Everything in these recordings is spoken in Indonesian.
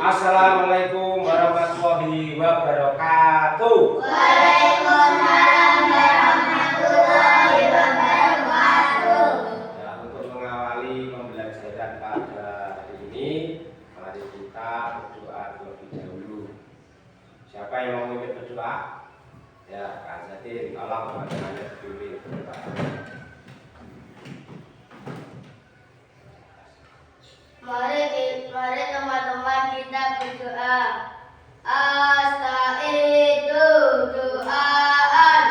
Assalamualaikum warahmatullahi wabarakatuh. Waalaikumsalam warahmatullahi wabarakatuh. Ya, untuk mengawali pembelajaran pada hari ini, mari kita berdoa terlebih dahulu. Siapa yang mau memimpin berdoa? Ya, Kak Zatin, tolong teman-temannya dipimpin berdoa. Mari teman-teman kita berdoa. Astaidu doaan.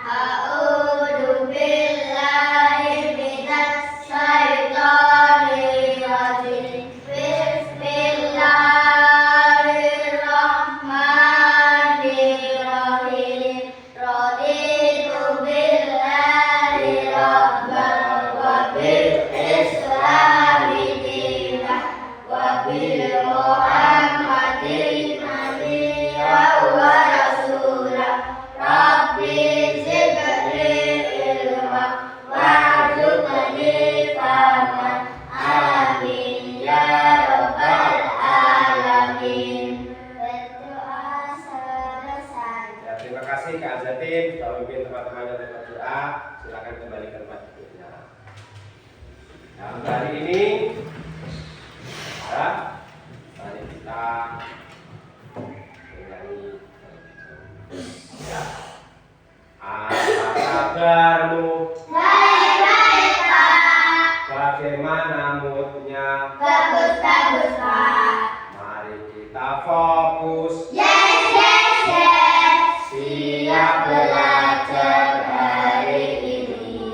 A'udzu billahi minasy syaithanir rajim. Bismillahirrahmanirrahim. Raditu billahi rabban wa bil islami dinan wa bil Muhammadin nabiyyan wa rasulan. Rabbi zidni ilma warzuqni fahman. Amin ya rabbal alamin. Berdoa selesai. Ya, terima kasih Kak Zatin sudah memimpin teman-teman yang berdoa. Silakan kembali ke tempat duduknya. Nah, untuk hari ini, ya, mari kita menyanyi. Ya. Apa kabarmu? Baik-baik, Pak. Bagaimana moodnya? Bagus-bagus, Pak. Mari kita fokus. Yes, yes, yes. Siap belajar hari ini.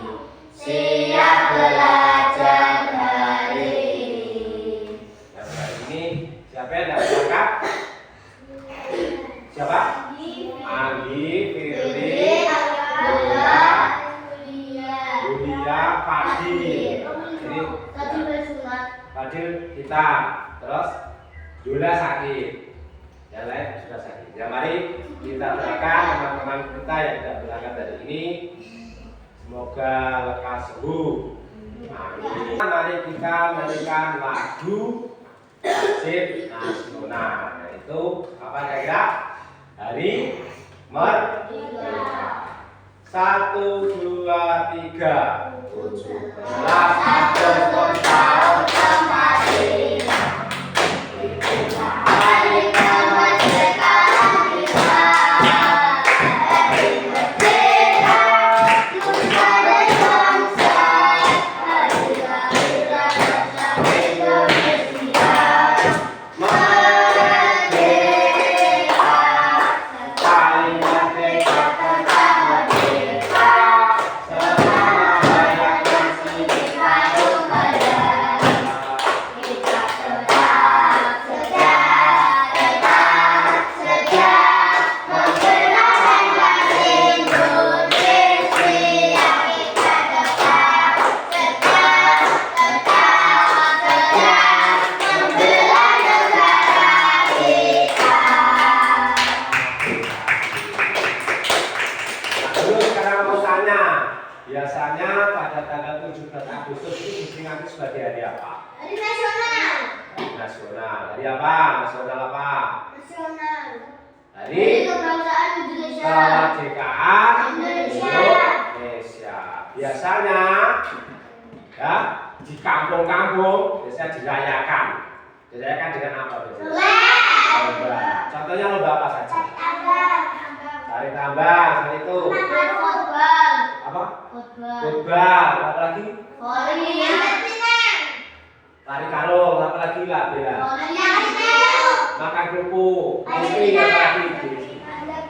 Siap belajar hari ini. Yang hari ini siapa yang tidak berangkat? Siapa? Anggi, Firly, Yulia, Fadil. Ini Fadil kita. Terus Yula sakit. Yang lain sudah sakit. Ya, mari kita doakan teman-teman kita yang tidak berangkat hari ini. Semoga lekas sembuh. Amin. Mari kita nyanyikan lagu wajib nasional. Yaitu apa kira-kira? Hari Merdeka. 1, 2, 3. 17 Agustus tahun ke-45. Hari kemerdekaan kita. Hari merdeka, nusa dan bangsa. Hari lahirnya bangsa Indonesia. Merdeka, Paling merdeka tetap merdeka. Semangat rayakan Bhinneka Tunggal Ika. Kita tetap setia membela Indonesia. Kita tetap setia membela negara kita. Dulu sekarang mau tanya, biasanya pada tanggal 17 Agustus itu diperingati sebagai hari apa? Hari nasional. Hari nasional. Hari apa? Nasional apa? Nasional. Hari Kebangsaan Indonesia. kemerdekaan Indonesia. Indonesia. Biasanya ya di kampung-kampung biasanya dirayakan. Dirayakan dengan apa biasanya? Lomba. Contohnya lomba apa saja? Tari tambang, seperti itu. Football. Apa? Football. Football, apa lagi? Voli. Tari karung, apa lagi lah Bella? Makan kerupuk, mesti apa lagi?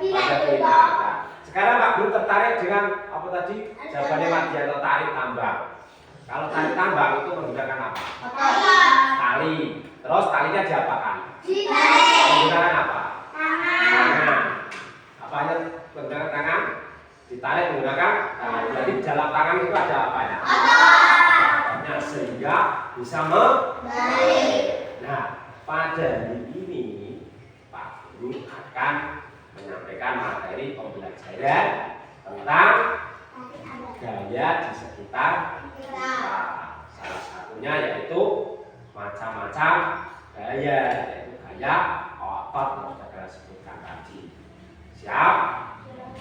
Ada pindah. Sekarang Pak Guru tertarik dengan apa tadi? Jawabannya Madianto tari tambang. Kalau tari tambang itu menggunakan apa? Tali. Terus talinya diapakan? Menggunakan apa? Tangan. Apanya menggunakan tangan? Ditarik menggunakan tangan. Jadi di dalam tangan itu ada apanya? Ototnya, sehingga bisa Nah, pada hari ini Pak Guru akan menyampaikan materi pembelajaran tentang gaya di sekitar kita. Salah satunya yaitu macam-macam gaya, yaitu gaya daya otot yang sudah kita sebutkan tadi. Siap?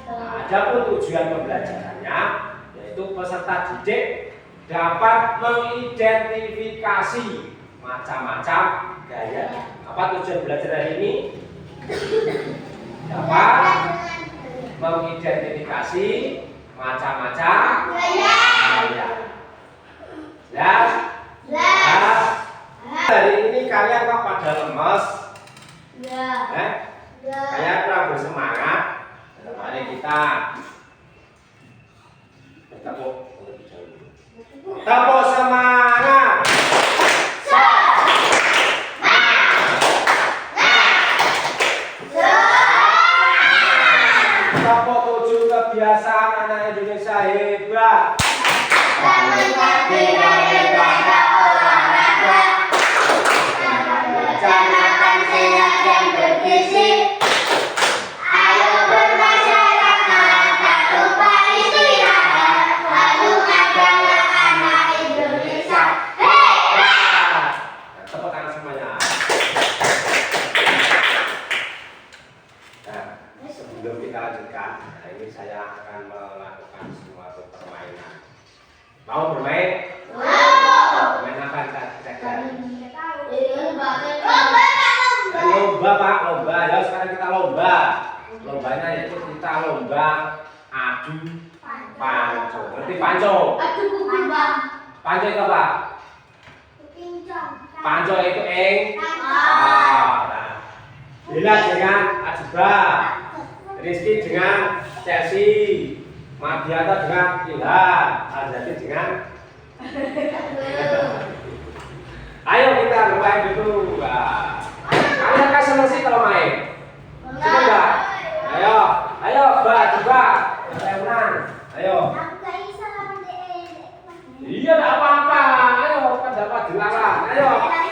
Nah, adapun tujuan pembelajarannya yaitu peserta didik dapat mengidentifikasi macam-macam gaya. Apa tujuan belajar hari ini? Dapat mengidentifikasi macam-macam gaya. Jelas? Jelas? Hari ini kalian kok pada lemes? Kayak kurang bersemangat. Mari kita bertepuk semangat. Tepuk 7 kebiasaan anak Indonesia hebat. Rencanakan sehat dan bergizi. Ayo bermasyarakat, tak lupa istirahat. Lalu adalah anak Indonesia. Hebat. Tepuk tangan semuanya. Nah, sebelum kita lanjutkan, ini saya akan melakukan suatu permainan. Mau bermain? Bermain apa kita? Lomba Pak, lomba. Ya sekarang kita lomba. Lombanya yaitu kita lomba adu panco. Ngerti panco? Panco itu apa? Panco itu nah. Bila dengan Ajba, Rizky dengan Chelsea, Madiata dengan Ilham, Azati dengan ayo kita bermain dulu. Kalian kan seneng sih kalau main? Seneng nggak? Ayo, coba. Saya menang. Ayo. Iya, nggak apa-apa. Ayo, kan dapat dilarang. Ayo,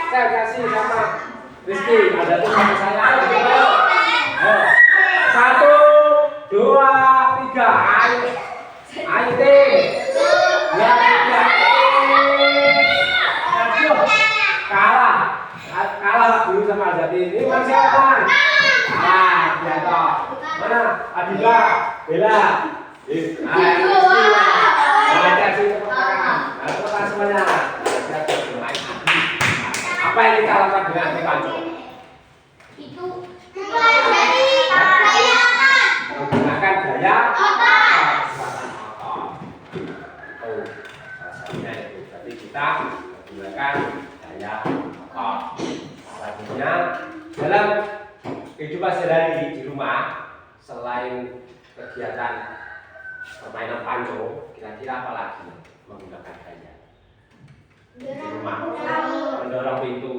saya kasih sama Rizky. Ada tuh sama saya. Ayo. 1, 2, 3. Ayo tim. Kalah dulu sama Azati. Ini masih apa? Jatuh. Mana? Adila, Bella. Semuanya. Apa yang kita lakukan dengan adu panco? Itu mempelajari gaya otot. Menggunakan gaya otot. Salah satunya itu. Berarti kita menggunakan gaya otot. Selanjutnya dalam kehidupan sehari-hari di rumah, selain kegiatan permainan panco, kira-kira apa lagi menggunakan gaya? Di rumah mendorong pintu,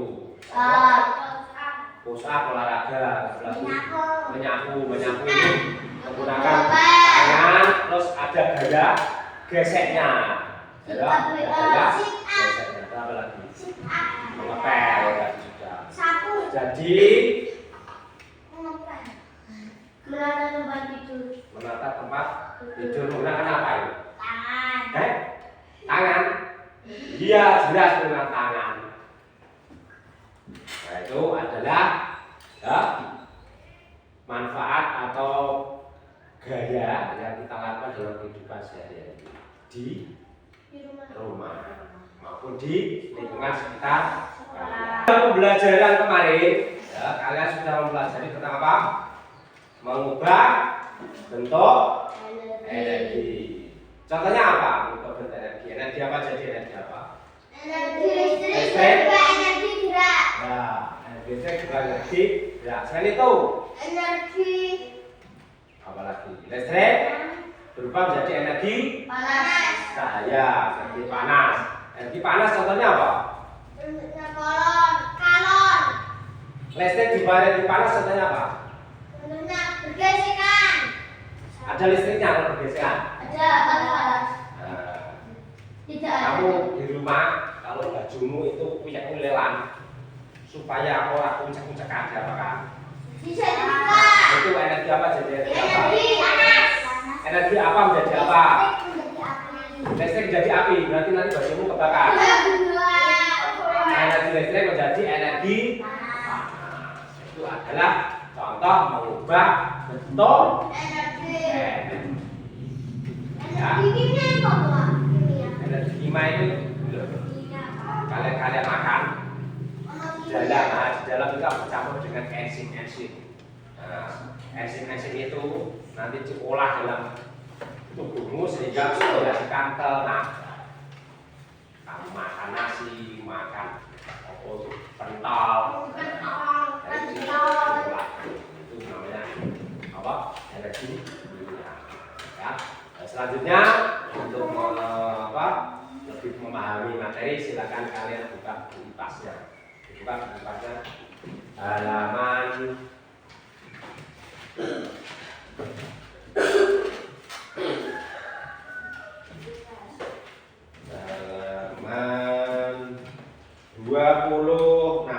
push up, olahraga, menyapu ini menggunakan tangan, terus ada gaya geseknya. Gaya geseknya. Apa lagi? Mengepel tadi sudah. Jadi menata tempat tidur menggunakan apa itu? Tangan. Iya, jelas dengan tangan. Nah, itu adalah manfaat atau gaya yang kita lakukan dalam kehidupan sehari-hari di rumah maupun di lingkungan sekitar. Pembelajaran kemarin, kalian sudah mempelajari tentang apa? Mengubah bentuk energi. Contohnya apa? Mengubah bentuk energi. Energi apa jadi energi apa? Energi listrik juga energi gerak. Nah, energi listrik juga energi gerak. Selain itu, energi apa lagi? Listrik berubah menjadi energi panas. cahaya, energi panas. Energi panas contohnya apa? Kalor. Listrik di energi panas contohnya apa? Contohnya bergesekan. Ada listriknya kalau bergesekan? Ada panas. Tidak ada. Kamu di rumah kalau bajumu itu punya ulelan supaya orang kuncak-kuncak aja apa kan? Bisa dibuka. Itu energi apa jadi energi apa? Energi panas. Energi apa menjadi apa? Menjadi api. Listrik jadi api, berarti nanti bajumu kebakar. Energi listrik menjadi energi panas. contoh mengubah bentuk Energi. Ya. Energi kimia apa, Pak? Kimia. Energi kimia itu Kimia. kalian makan di dalam itu bercampur dengan enzim-enzim. Nah, enzim-enzim itu nanti diolah dalam tubuhmu sehingga menghasilkan tenaga. Kamu makan nasi, makan pentol, itu namanya apa? Energi kimia. Ya. Selanjutnya untuk lebih memahami materi silakan kalian buka kipasnya. Buka kipasnya halaman halaman 26.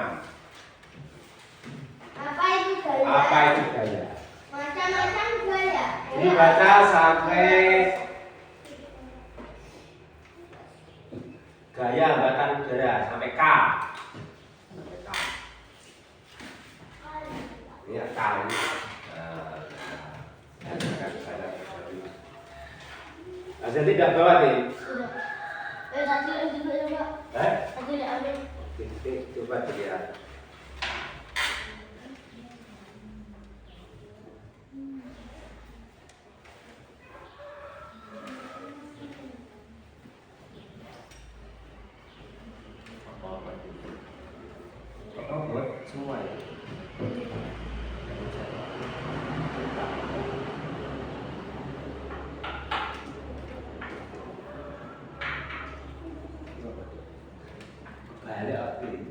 Apa itu gaya? Apa itu gaya? Macam-macam gaya. Dibaca sampai gaya hambatan udara sampai K. Sampai K. Ini K ini. Jadi tidak bawa nih. Sudah. Tadi dulu ya, Pak. Tadi ambil. Coba dilihat. Buat semua ya. Balik apa ini?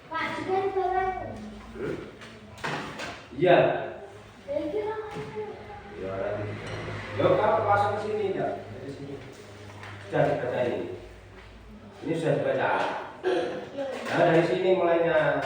Pak, juga bawa. Iya. Kira-kira Ya, kamu langsung ke sini enggak? Dari sini. Sudah dibaca ini. Ini sudah dibaca. Nah, dari sini mulainya.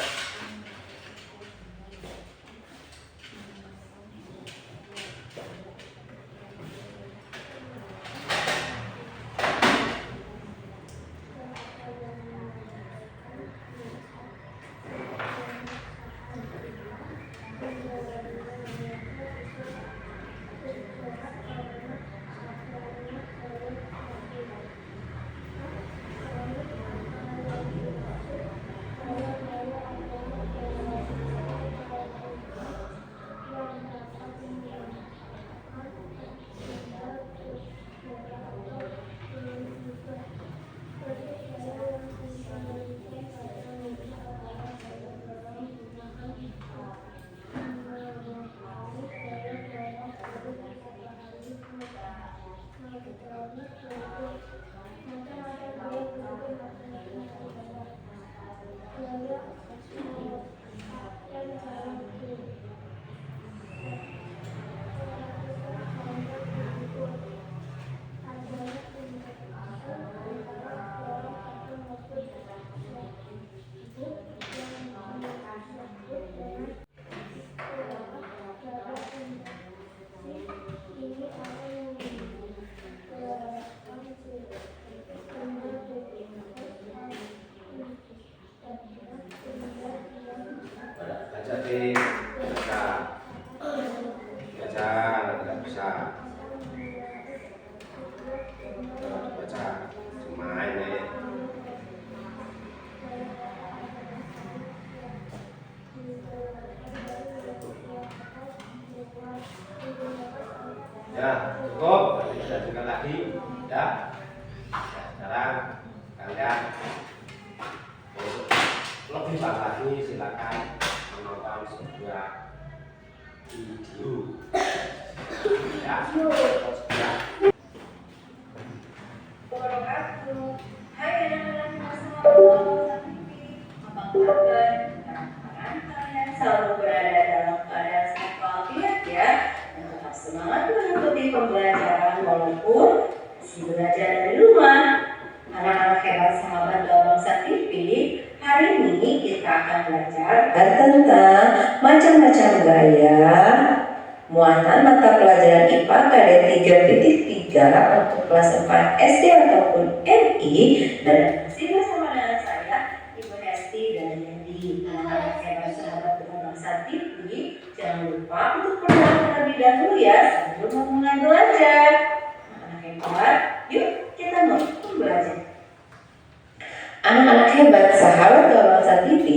Ya, cukup. Kita lanjutkan lagi. Ya. Sekarang kalian lebih banyak lagi silakan menonton sebuah video. Ya. Hai anak-anak semua, apa kabar? Harap kalian selalu berada dalam keadaan sehat walafiat ya, dan tetap semangat mengikuti pembelajaran walaupun masih belajar dari rumah. Anak-anak hebat sahabat Bangsa TV, hari ini kita akan belajar tentang macam-macam gaya muatan mata pelajaran IPA KD 3.3 digarap untuk kelas 4 SD ataupun MI. Dan masih bersama dengan saya, Ibu Hesti dan Yandi. Anak-anak hebat sahabat berbangsa TV, jangan lupa untuk berdoa terlebih dahulu ya sebelum memulai belajar. Anak-anak hebat, yuk kita mulai belajar. Anak-anak hebat sahabat berbangsa TV,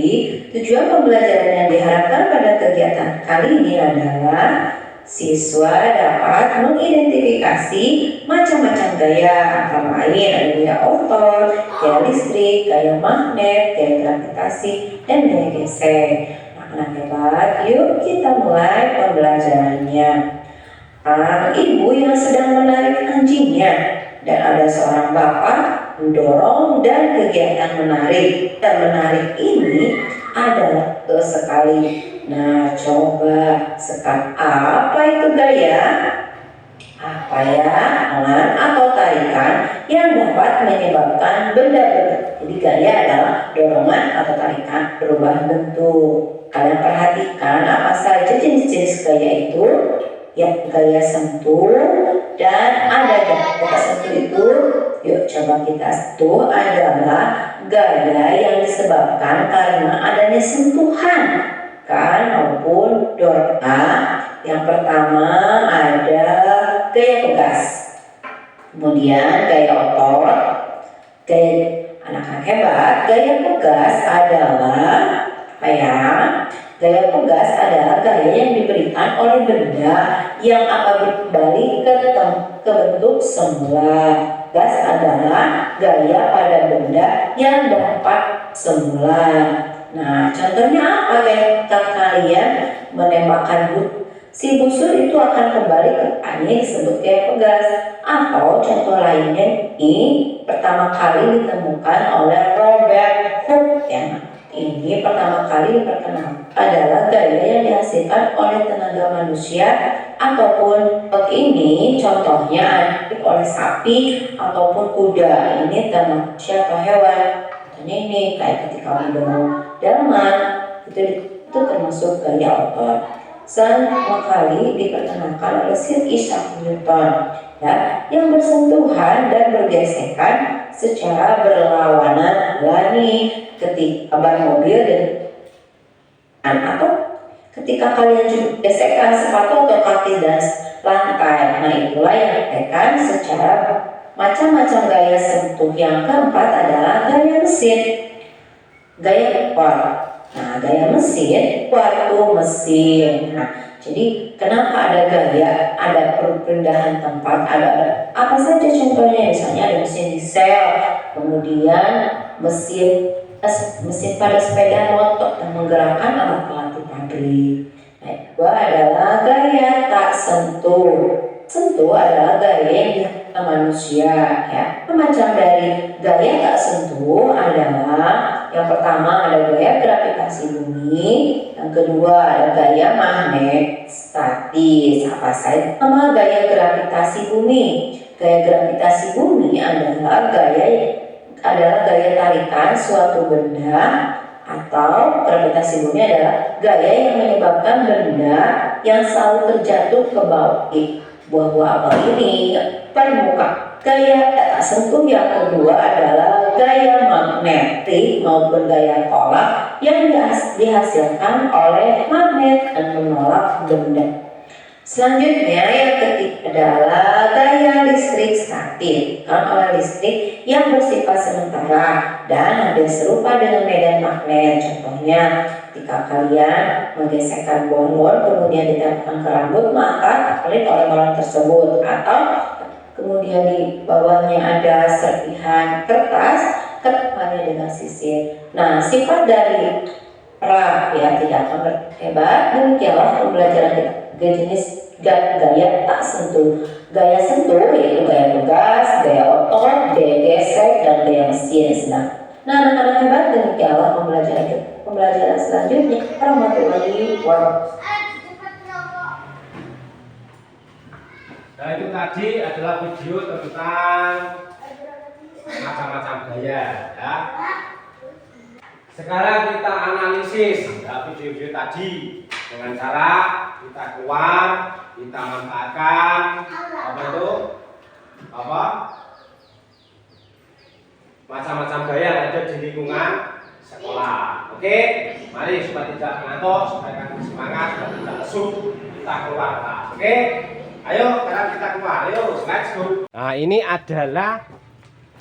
tujuan pembelajaran yang diharapkan pada kegiatan kali ini adalah siswa dapat mengidentifikasi macam-macam gaya, antara lain ada gaya otot, gaya listrik, gaya magnet, gaya gravitasi, dan gaya gesek. Anak-anak hebat, yuk kita mulai pembelajarannya. Ibu yang sedang menarik anjingnya dan ada seorang bapak mendorong, dan kegiatan menarik dan menarik ini adalah sekali. Nah, coba sekarang apa itu gaya? Apa ya? Alan atau tarikan yang dapat menyebabkan benda bergerak. Jadi gaya adalah dorongan atau tarikan berubah bentuk. Kalian perhatikan apa saja jenis-jenis gaya itu? Ya, gaya sentuh dan ada gaya sentuh itu. Yuk coba kita sentuh adalah gaya yang disebabkan karena adanya sentuhan kan maupun dorongan. Yang pertama ada gaya pegas, kemudian gaya otot, gaya anak-anak hebat. Gaya pegas adalah apa ya? Gaya pegas adalah gaya yang diberikan oleh benda yang akan kembali ke bentuk semula. Gas adalah gaya pada benda yang dapat semula. Nah, contohnya apa ketika kalian menembakkan si busur itu akan kembali ke angin disebut gaya pegas. Atau contoh lainnya ini pertama kali ditemukan oleh Robert Hooke ya. Ini pertama kali diperkenalkan adalah gaya yang dihasilkan oleh tenaga manusia ataupun ini contohnya oleh sapi ataupun kuda. Ini termasuk siapa hewan? Contohnya ini kayak ketika mendorong delman itu termasuk gaya otot. Pertama kali diperkenalkan oleh Sir Isaac Newton ya, yang bersentuhan dan bergesekan secara berlawanan nih ketika ban mobil dan atau ketika kalian gesekkan sepatu atau kaki dan lantai. Nah, itulah yang ditekan secara macam-macam gaya sentuh. Yang keempat adalah gaya mesin, gaya kuat. Nah, gaya mesin, waktu mesin. Nah, jadi kenapa ada gaya, ada perpindahan tempat, ada apa saja contohnya? Misalnya ada mesin diesel, kemudian mesin pada sepeda motor yang menggerakkan alat-alat di pabrik. Nah, kedua adalah gaya tak sentuh. Sentuh adalah gaya yang dihasilkan manusia ya. Macam dari gaya tak sentuh adalah yang pertama ada gaya gravitasi bumi, yang kedua ada gaya magnet statis. Apa saja nama gaya gravitasi bumi? Gaya gravitasi bumi adalah gaya tarikan suatu benda, atau gravitasi bumi adalah gaya yang menyebabkan benda yang selalu terjatuh ke bawah buah-buah apel ini permukaan. Gaya tak sentuh yang kedua adalah gaya magnetik maupun gaya tolak yang dihasilkan oleh magnet dan menolak benda. Selanjutnya yang ketiga adalah gaya listrik statis, oleh listrik yang bersifat sementara dan hampir serupa dengan medan magnet. Contohnya ketika kalian menggesekkan balon kemudian ditempelkan ke rambut, maka terlihat oleh balon tersebut. Atau kemudian di bawahnya ada serpihan kertas, ketepannya dengan sisir. Nah, sifat dari ya tidak akan berhebat. Demikianlah pembelajaran jenis gaya tak sentuh. Gaya sentuh yaitu gaya pegas, gaya otot, gaya gesek, dan gaya mesin. Nah, anak-anak hebat, demikianlah pembelajaran selanjutnya. Warahmatullahi wabarakatuh. Nah, itu tadi adalah video tentang macam-macam gaya ya. Sekarang kita analisis ya, video-video tadi dengan cara kita keluar, kita manfaatkan apa itu apa? Macam-macam gaya yang ada di lingkungan sekolah. Oke, mari supaya tidak ngantuk, supaya kami semangat, supaya tidak lesu, kita keluar kelas. Oke, ayo sekarang kita keluar. Ayo, let's go. Nah, ini adalah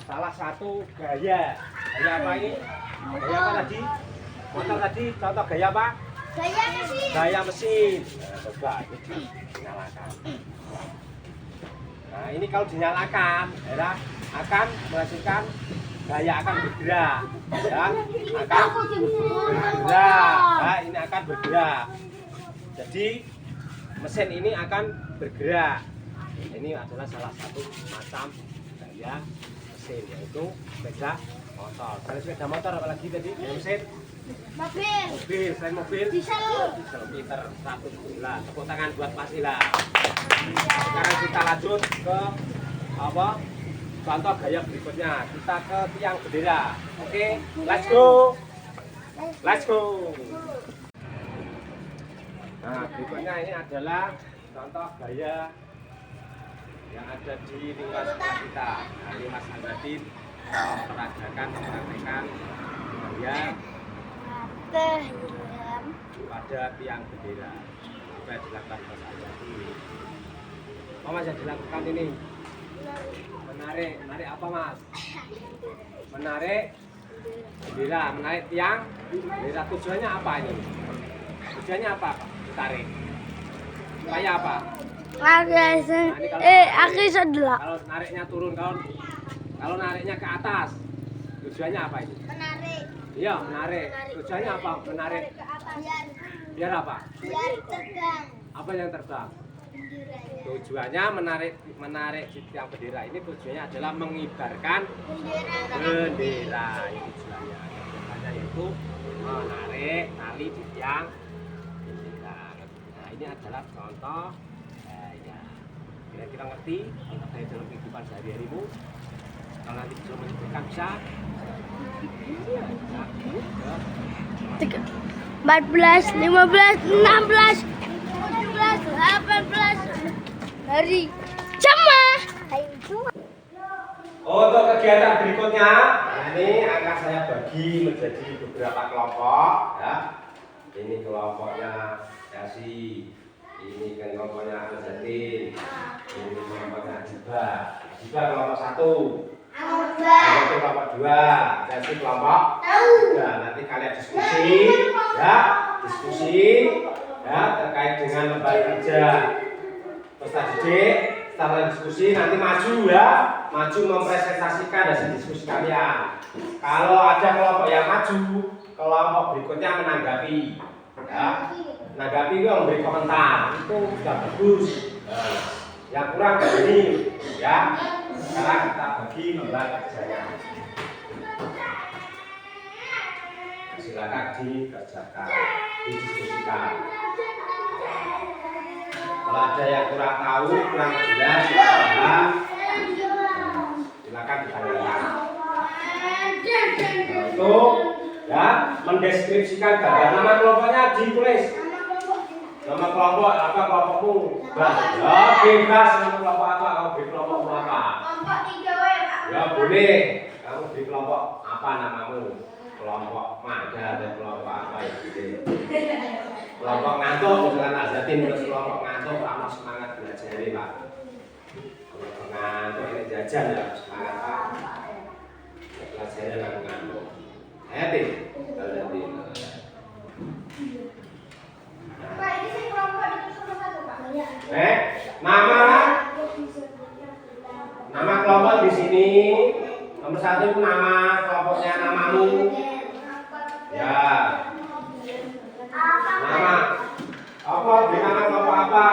salah satu gaya. Gaya apa ini? Gaya apa tadi? Motor tadi, contoh gaya apa? Gaya mesin. Gaya mesin. Nah, coba ini dinyalakan. Nah, ini kalau dinyalakan, ya, akan menghasilkan gaya akan bergerak, ya, akan bergerak. Nah, ini akan bergerak. Jadi mesin ini akan bergerak. Ini adalah salah satu macam gaya mesin, yaitu sepeda motor. Kalau sepeda motor apalagi tadi gaya mesin? Mobil. Mobil, selain mobil, Diesel. diesel meter 100 gila. Tepuk tangan buat Pasila. Sekarang kita lanjut ke apa? Contoh gaya berikutnya. Kita ke tiang bendera. Oke, let's go. Let's go. Nah, berikutnya ini adalah contoh gaya yang ada di lingkungan sekolah kita. Nah, ini Mas Andradin mempraktekkan gaya pada tiang bendera. Coba dilakukan Mas Andradin. Apa Mas yang dilakukan ini? Menarik apa Mas? Menarik bendera, menarik tiang bendera. Tujuannya apa ini? Tujuannya apa? Ditarik. Supaya apa? Aku sedelak. Kalau nariknya turun, kalau nariknya ke atas, tujuannya apa ini? Menarik. Iya, menarik. Tujuannya apa? Menarik. Biar apa? Biar terbang. Apa yang terbang? Benderanya. Tujuannya menarik di tiang bendera ini tujuannya adalah mengibarkan Bendera. bendera. Itu tujuannya. Tujuannya yaitu menarik tali di tiang bendera. Nah, ini adalah contoh gaya. Kira-kira ngerti contoh gaya dalam kehidupan sehari-harimu? Kalau nanti belum menunjukkan bisa. 14, 15, 16, 17, 18 hari Cama. Untuk kegiatan berikutnya, ini akan saya bagi menjadi beberapa kelompok, ya. Ini kelompoknya Yasi, ini kelompoknya Andradin, ini kelompoknya Adiba. Adiba kelompok 1, Andradin kelompok 2, Yasi kelompok 3. Nanti kalian diskusi, ya, terkait dengan lembaga kerja peserta didik. Setelah diskusi nanti maju, ya, maju mempresentasikan hasil diskusi kalian. Kalau ada kelompok yang maju, kelompok berikutnya menanggapi, ya, menanggapi itu memberi komentar, itu sudah bagus. Yang kurang begini, ya. Sekarang kita bagi lembaga kerjanya. Silakan dikerjakan, didiskusikan. Kalau ada yang kurang tahu, kurang jelas, silakan ditanyakan. Untuk, ya, mendeskripsikan gambar. Nama kelompoknya ditulis. Nama kelompok apa kelompokmu? Ya, bebas nama kelompok apa? Kamu di kelompokmu apa? Kelompok 3 W, Pak. Ya boleh. Kamu di kelompok apa namamu? Kelompok maga atau kelompok apa itu? Kelompok ngantuk, misalkan Azzatin terus kelompok ngantuk, kamu semangat belajar ini Pak. Kelompok ngantuk ini jajan ya, semangat Pak. Belajarnya ngantuk. Hati, Azzatin. Pak, ini sih kelompok itu sama satu, Pak. Nama kelompok di sini. Nomor 1 itu nama kelompoknya, namamu. Ya. Nama apa? Beri nama kelompok apa?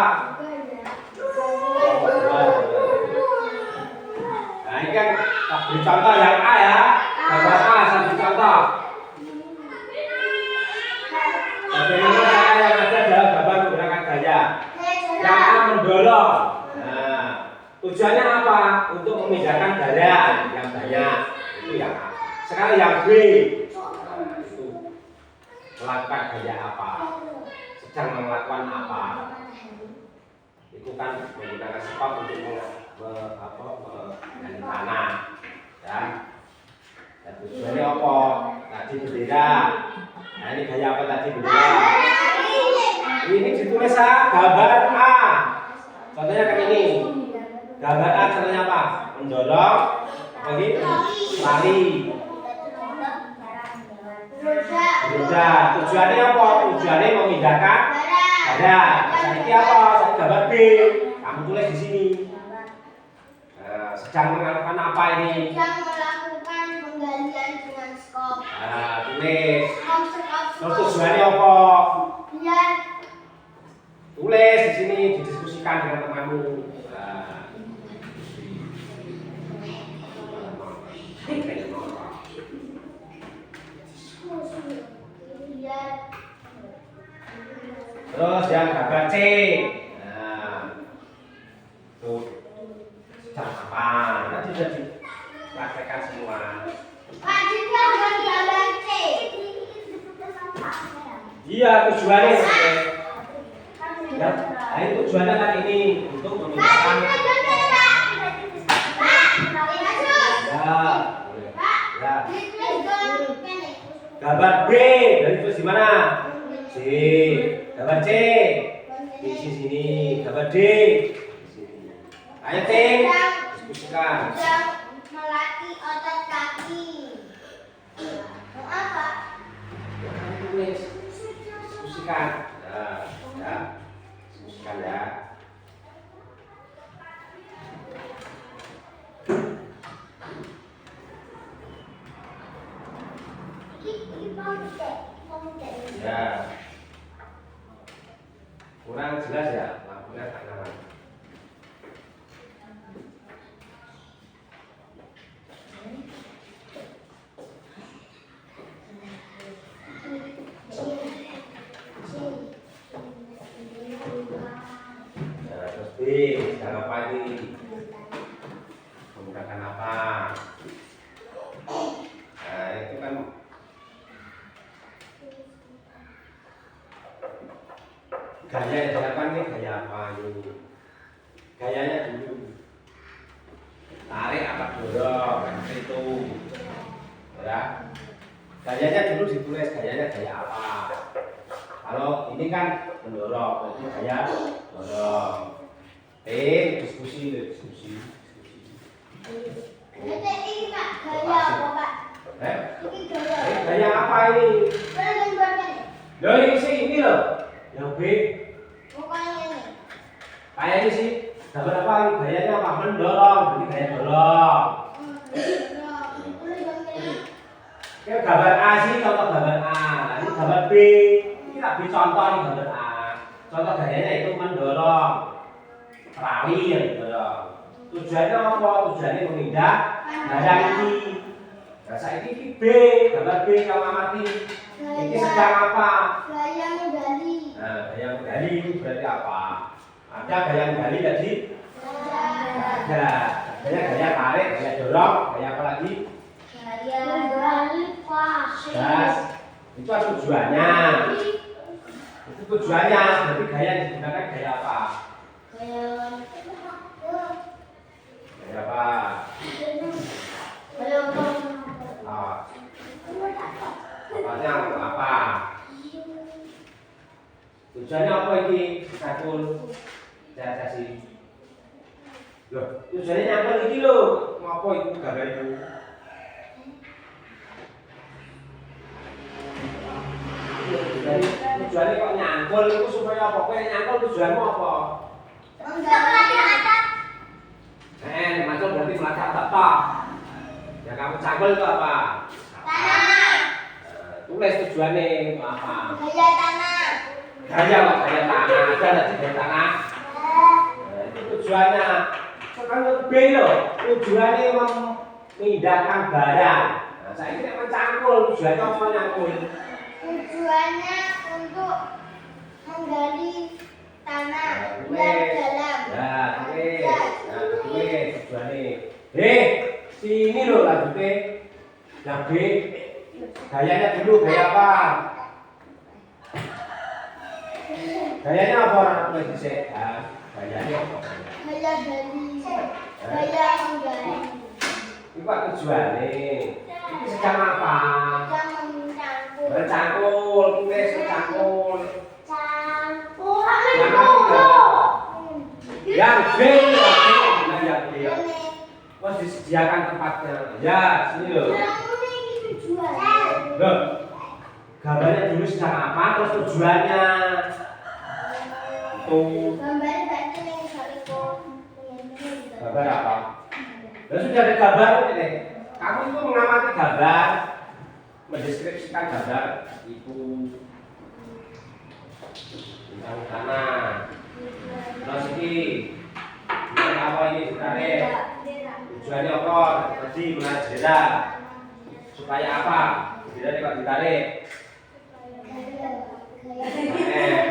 Nah, ini kan beri contoh yang A, ya. Gambar A, saya beri contoh. Bagaimana cara yang ada dalam gambar menggunakan gaya? Yang A mendorong. Nah, tujuannya apa? Untuk memindahkan barang yang banyak. Itu yang A. Sekarang yang B. Nah, itu melakukan gaya apa? Sedang melakukan apa? Itu kan menggunakan sebab untuk menggali tanah. Ya. Dan tujuannya apa? Tadi bendera. Nah ini gaya apa tadi bendera? Ini ditulis A, gambaran A. Contohnya kayak ini. Gambar A caranya apa? Mendorong, apa lagi? Lari. Beroda. Tujuannya apa? Tujuannya memindahkan badan. Saiki apa? Saya gambar B. Kamu tulis di sini. Sedang melakukan apa ini? Sedang melakukan penggalian dengan skop. Tulis. Skop. Terus tujuannya apa? Biar Tulis di sini, didiskusikan dengan temanmu. Terus yang gambar C. Nah, tuh sedang apa? Nanti sudah dipraktekkan semua. Pak Jika gambar C. Iya, tujuannya. Ya, nah itu tujuannya kan ini untuk memindahkan. Ya. Gambar B, dari itu di mana? C. Gambar C. Di sini. Gambar D. Di sini. Ayo tim, diskusikan. Sedang melatih otot kaki. Mau apa? Tulis, diskusikan. Ya. Diskusikan ya. Ya. Kurang jelas ya, lampunya tak nyala. Nah, terus B, sedang apa ini? Menggunakan apa? Nah, itu kan gaya yang dilakukan ini gaya apa ini? Gayanya dulu tarik apa dorong, itu ya. Gayanya dulu ditulis gayanya gaya apa. Kalau ini kan mendorong, itu gaya dorong. Diskusi. Ini Pak, gaya apa Pak? Ini gaya. Gaya apa ini? Boleh gambarkan ya? Loh ini sih ini loh. Yang B. Pokoknya ini. Kayak ini sih. Gambar apa ini? Gayanya apa? Mendorong. Ini gaya dorong. Boleh gambarkan. Ini gambar A sih, contoh gambar A. Nah, ini gambar B. Ini tak beri contoh ini gambar A. Contoh gayanya itu mendorong. Rali yang didorong. Tujuannya apa? Tujuannya memindah badan ini. Nah, saya ini B. Gambar B kamu amati. Ini sedang apa? Gaya menggali. Nah, gaya menggali itu berarti apa? Ada gaya menggali tadi? Ada. Gaya tarik, gaya dorong, gaya apa lagi? Gaya menggali pasir. Gas. Itu ada tujuannya. Itu tujuannya. Berarti gaya yang digunakan gaya apa? Gaya Gaya apa? Apanya apa? Tujuannya apa ini? Sakul. Saya kasih. Loh, tujuannya nyangkul ini loh. Mau apa itu gambar itu? Tujuannya kok nyangkul itu supaya apa? Kok nyangkul tujuanmu apa? menggali atap. Macam berarti melacak apa? Yang kamu cangkul itu apa? Tanah. Tulis tujuannya apa? Gaya tanah. Gaya kok gaya tanah, ada nggak gaya tanah? Itu tujuannya. Sekarang B loh, tujuannya memindahkan barang. Nah, saya ini mencangkul, tujuannya apa nyangkul? Tujuannya untuk menggali tanah biar dalam. Ya, tulis. Nah, tulis tujuannya. Sini loh lanjutnya. Yang B, gayanya dulu gaya apa? Gayanya apa orang tulis di sini? Gayanya apa? Gaya gali. Gaya menggaya. Itu apa tujuannya? Ini sedang apa? Sedang mencangkul. Bercangkul, kita secangkul. Campur. Yang ketiga. Yang B, yang B. Wah, disediakan tempatnya. Ya, sini loh. Loh, gambarnya dulu sedang apa, terus tujuannya. Tuh. Gambar apa? Dan sudah ada gambar ini. Kamu itu mengamati gambar, mendeskripsikan gambar itu bintang tanah. Terus ini apa ini ditarik? Tujuannya apa? Tadi menarik jendela. Supaya apa? Jendela kalau ditarik.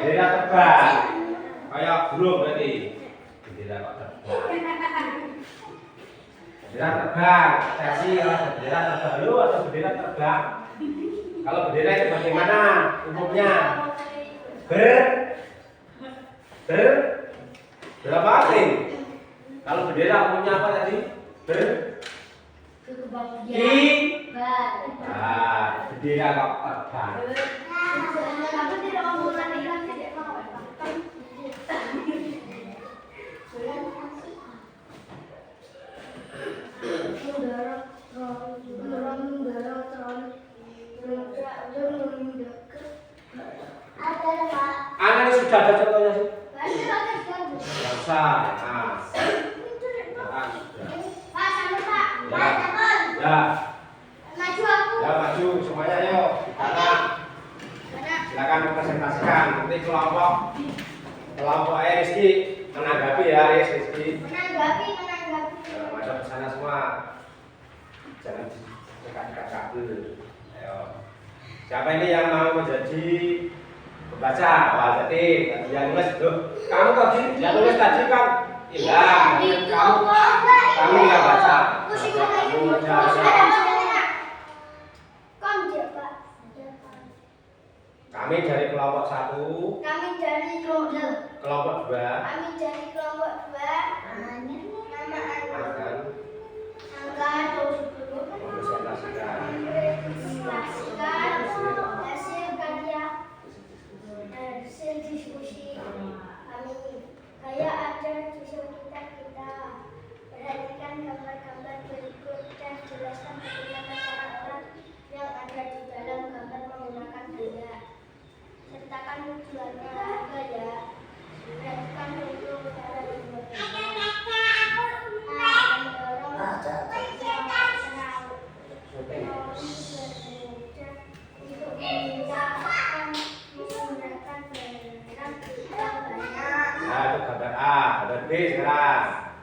Jendela terbang. Kayak burung berarti. Jendela kok terbang. Bendera terbang, versi bendera terbaru atau bendera terbang. Kalau bendera itu bagaimana umumnya? Berapa asing? Kalau bendera umumnya apa tadi? Bendera kok terbang. Anak ini sudah ada contohnya sih? Tidak usah. Ya. Ya maju semuanya yuk. Silakan presentasikan. Nanti kelompok Rizky menanggapi ya Rizky. Menanggapi. Masuk ke sana semua. Jangan dekat-dekat kabel. Ayo. Siapa ini yang mau menjadi pembaca? Wah, jadi yang nulis loh. Kamu tadi yang nulis tadi kan hilang. Kamu yang baca. Kamu baca. Kami dari kelompok 1. Kami dari Kelompok 2. Kami dari kelompok 2. Nama Akan angka mempresentasikan hasil karya hasil diskusi kami. Kayak ada di sekitar kita. Perhatikan gambar-gambar berikut dan jelaskan bagaimana cara orang yang ada di dalam gambar menggunakan gaya. Sertakan tujuannya gaya. Perhatikan untuk cara Nah, itu gambar A, gambar B sekarang.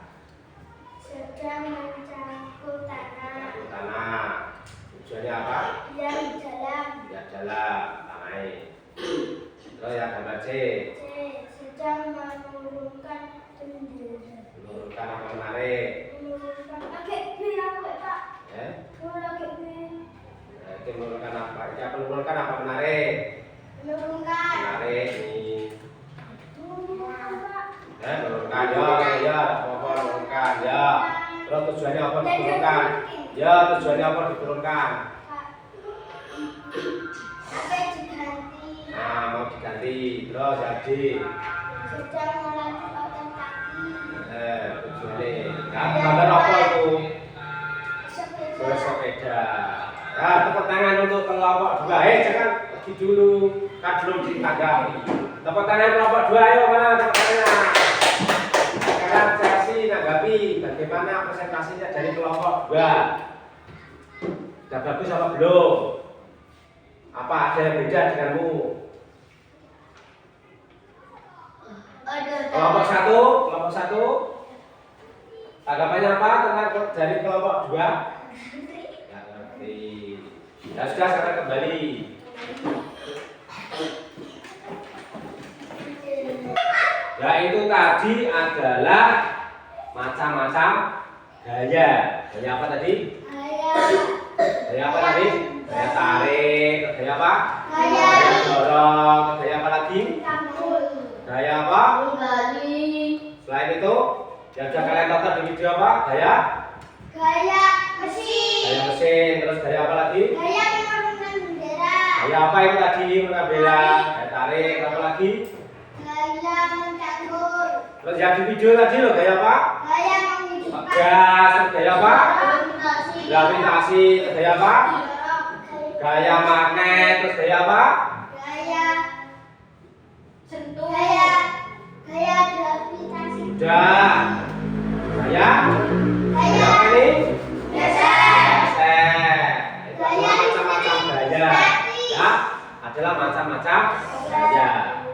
Sedang mencangkul tanah. Tanah. Tujuannya apa? Yang dalam. Ya jalan, tanahnya. Terus yang gambar C. Sedang menurunkan bendera. Menurunkan apa menarik? Menurunkan pakai B aku Pak. Ya. Pakai B. Nah, itu menurunkan apa? Ini apa menurunkan apa menarik? Menurunkan. Menarik ini. Menurunkan Pak. Menurunkan ya, apa menurunkan ya. Terus tujuannya apa diturunkan? Ya, tujuannya apa diturunkan? Apa diganti? Nah, mau diganti. Terus jadi. Sedang melatih otot kaki. Tujuannya. Nah, gambar apa itu? Sepeda. Bersepeda. Nah, tepuk tangan untuk kelompok 2. Jangan pergi dulu, kan belum ditanggapi. Tepuk tangan kelompok 2, ayo mana tepuk tangan. Sekarang Chelsea tanggapi bagaimana presentasinya dari kelompok 2. Sudah bagus apa belum? Apa ada yang beda denganmu? Kelompok 1, tanggapannya apa tentang dari kelompok 2? Nggak ngerti. Ya sudah, sekarang kembali. Ya itu tadi adalah macam-macam gaya. Gaya apa tadi? Gaya apa tadi? Gaya tarik. Gaya apa? Gaya dorong. Gaya apa lagi? Gaya apa? Selain itu, Yang sudah kalian tonton di video apa? Gaya mesin. Terus gaya apa lagi? Gaya menurunkan bendera. Gaya apa itu tadi? Mengambil. Gaya tarik. Apa lagi? Gaya mencatur. Terus yang di video tadi loh, gaya apa? Gaya menghidupkan. Gas. Gaya apa? Gravitasi. Gravitasi. Terus gaya apa? Gaya magnet. Terus gaya apa? Gaya sentuh. Gaya gravitasi. Udah. Gaya apa ini? Geser. Itu adalah macam-macam gaya. Ya, adalah macam-macam gaya.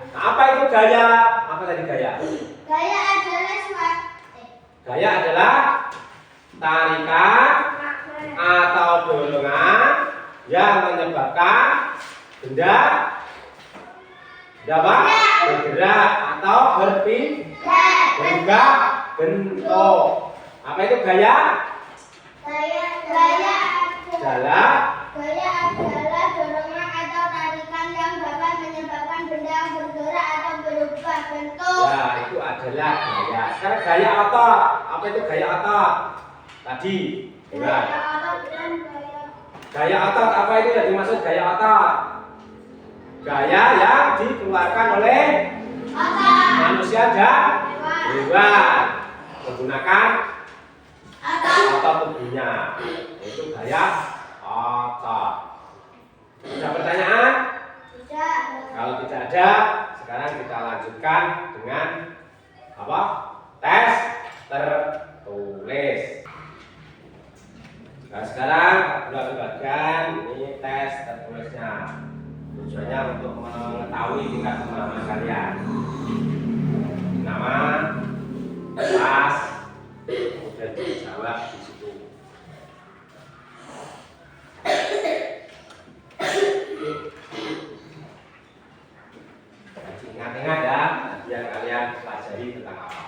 Nah, apa itu gaya? Apa tadi gaya? Gaya adalah suatu. Gaya adalah tarikan atau dorongan yang menyebabkan benda bergerak atau berubah bentuk. Apa itu gaya? Gaya adalah dorongan atau tarikan yang dapat menyebabkan benda yang bergerak atau berubah bentuk. Ya, itu adalah gaya. Sekarang gaya otot. Apa itu gaya otot? Tadi. Nah, gaya otot apa itu yang dimaksud gaya otot? Gaya yang dikeluarkan oleh manusia dan hewan menggunakan otot tubuhnya. Itu gaya otot. Ada pertanyaan? Tidak. Kalau tidak ada, sekarang kita lanjutkan dengan apa? Tes tertulis. Nah, sekarang sudah bagian ini tes tertulisnya. Tujuannya untuk mengetahui tingkat pemahaman kalian. Nama, kelas, kemudian dijawab di situ. Ingat-ingat ya, yang kalian pelajari tentang apa.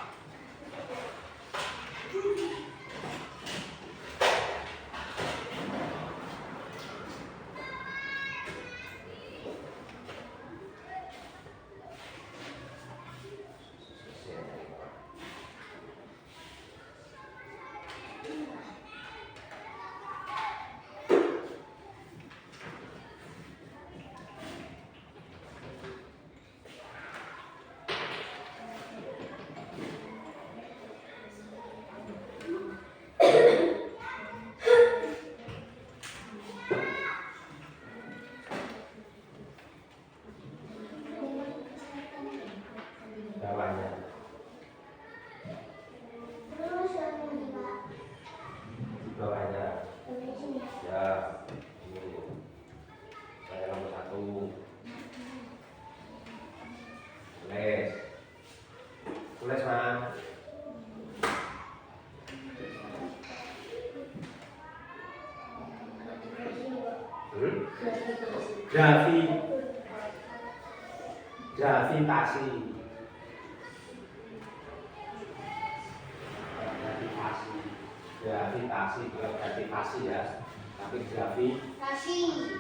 Bawahnya. Terus yang ini, Pak. Di bawahnya. Di sini. Ya, ini. Saya nomor 1. Tulis. Tulis, Mas. Gravitasi. Gravitasi bukan gravitasi ya, tapi Kasih.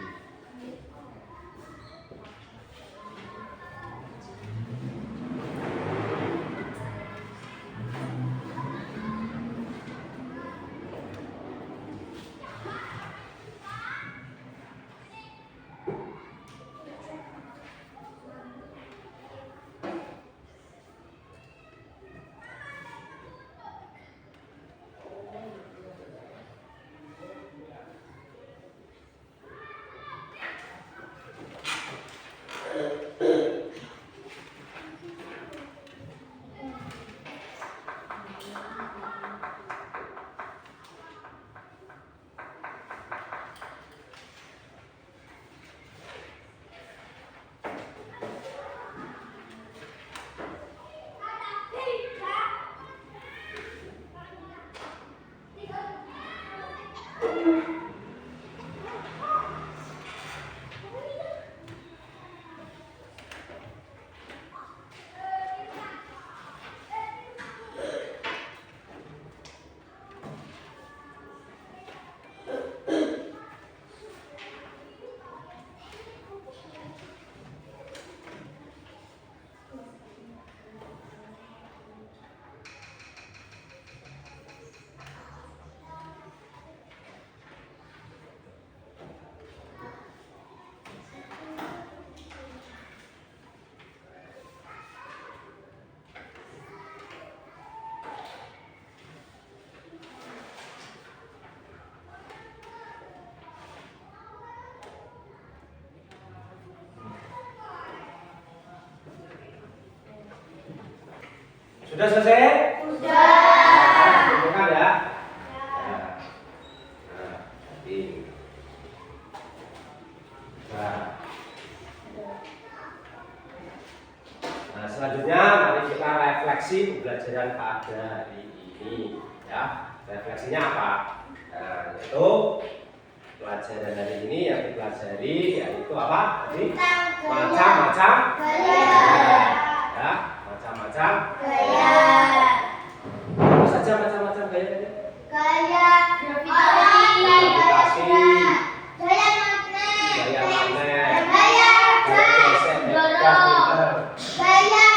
Sudah selesai? Sudah. Kumpulkan ya. Ini. Nah, selanjutnya mari kita refleksi pembelajaran pada hari ini ya. Refleksinya apa? Nah, yaitu pelajaran hari ini yang dipelajari yaitu apa? Tadi macam-macam ya, macam-macam Gaya. apa saja macam-macam gaya? Gaya gravitasi. Gaya magnet. Gaya magnet. Gaya Gaya dorong. Gaya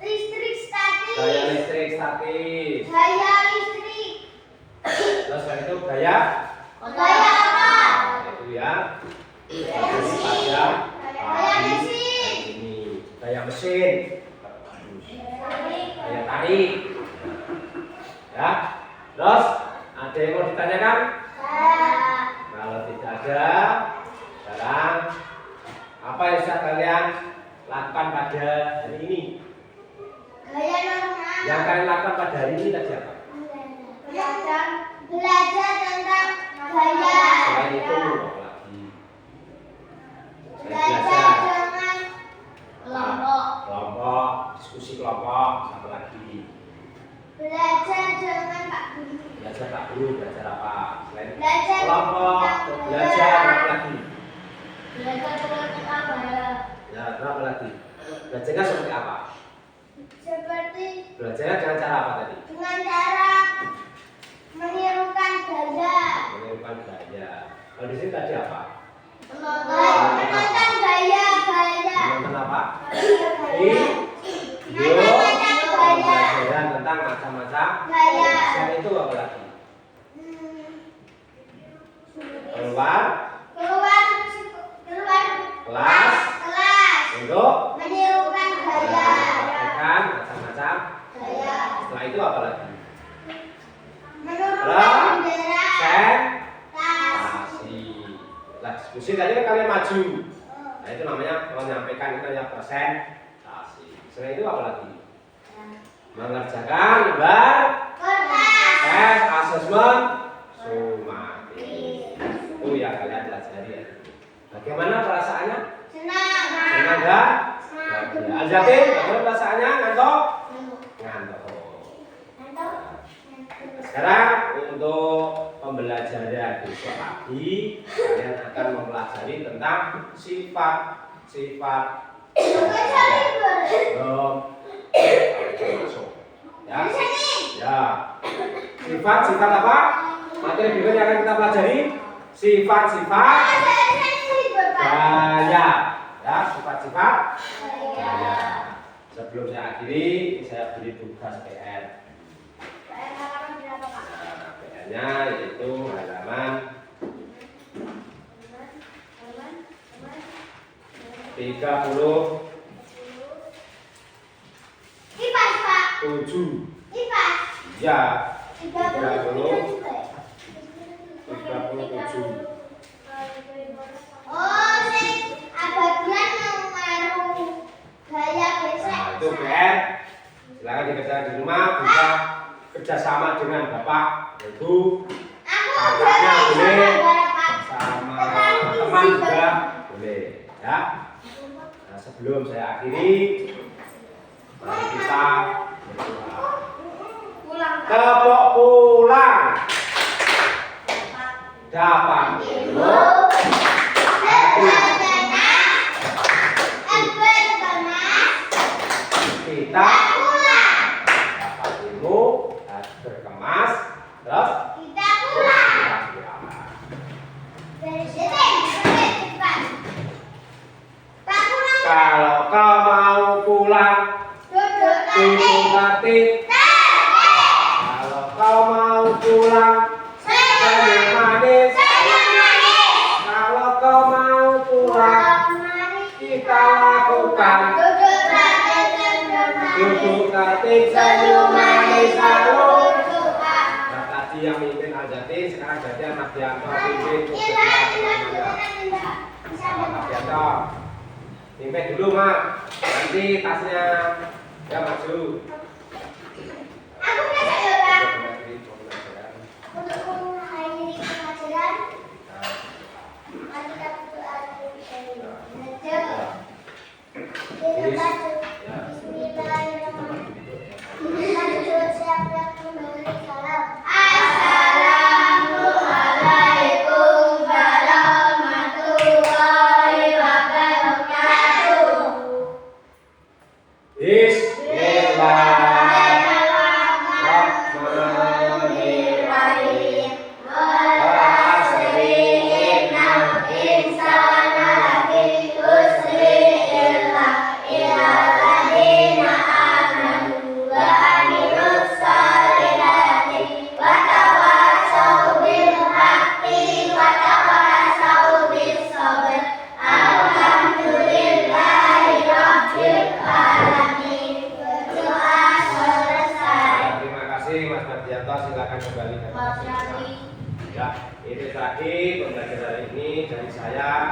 listrik statis. Gaya listrik statis. Gaya listrik. Terus selain itu gaya Gaya apa? itu ya. Gaya mesin. Gaya Gaya mesin. ini gaya mesin. Gaya tarik. Ya. Terus ada yang mau ditanyakan? Kalau tidak ada, sekarang apa yang bisa kalian lakukan pada hari ini? Gaya normal. Yang kalian lakukan pada hari ini tadi apa? Belajar tentang gaya. Selain itu apa lagi? Selain Belajar belajar dengan kelompok, diskusi kelompok, apa lagi? belajar dengan Pak Guru. Belajar Pak Guru, belajar apa? Selain Belajar kelompok, tentang belajar gaya. apa lagi? Belajar tentang gaya. Ya, apa lagi? Belajarnya seperti apa? Seperti Belajarnya dengan cara apa tadi? dengan cara menirukan gaya. Menirukan gaya. Kalau di sini tadi apa? Menonton gaya. Menonton apa? Gaya. Video Menonton gaya. pembelajaran tentang macam-macam Gaya. Selain itu apa lagi? Keluar Keluar kelas untuk menirukan gaya. mempraktekkan macam-macam Gaya. Setelah itu apa lagi? Menurunkan bendera. Presentasi. Nah, diskusi tadi kan kalian maju. Nah, itu namanya menyampaikan, itu namanya presentasi. Selain itu apa lagi? Mengerjakan lembar Kertas. tes asesmen sumatif. Itu yang kalian pelajari ya. Bagaimana perasaannya? Senang. Senang dan bahagia. Al-Jatin, bagaimana perasaannya? Ngantuk? Ngantuk. Sekarang untuk pembelajaran besok pagi kalian akan mempelajari tentang sifat-sifat belum masuk. Ya. Ya. Sifat-sifat apa? Materi berikutnya akan kita pelajari sifat-sifat gaya. Ya, sifat-sifat gaya. Sebelum saya akhiri, saya beri tugas PR. PR-nya yaitu halaman 37. Kipas, Pak. Kipas. Ya, 37. 37. Oh, sing abagian mengaruh gaya besek. Nah, itu PR. Silakan dikerjakan di rumah, bisa kerjasama dengan Bapak, Ibu, Aku kakaknya udah boleh, Pak. sama teman juga boleh. Ya. Nah, sebelum saya akhiri, mari kita berdoa. Pulang. Tepuk pulang. Dapat ilmu. Kita dapat ilmu berkemas. Terus kalau kau mau pulang, duduk hati. Kalau kau mau pulang, senyum manis. Kalau kau mau pulang, kita lakukan duduk hati, senyum manis selalu. Nah, tadi yang mimpin Al-Jatin, sekarang jadi Ahmad Dianto pimpin Ahmad Dianto. Pimpin dulu, Mak. Nanti tasnya Ya maju. Aku bisa ya, Pak. Mengakhiri pembelajaran. Untuk mengakhiri pelajaran, Nah, mari kita berdoa dulu. ya. Assalamualaikum warahmatullahi wabarakatuh. Bismillahirrahmanirrahim. Terima kasih Mas Mardianto, silakan kembali ke kelas. Ya, itu tadi pembelajaran ini dari saya.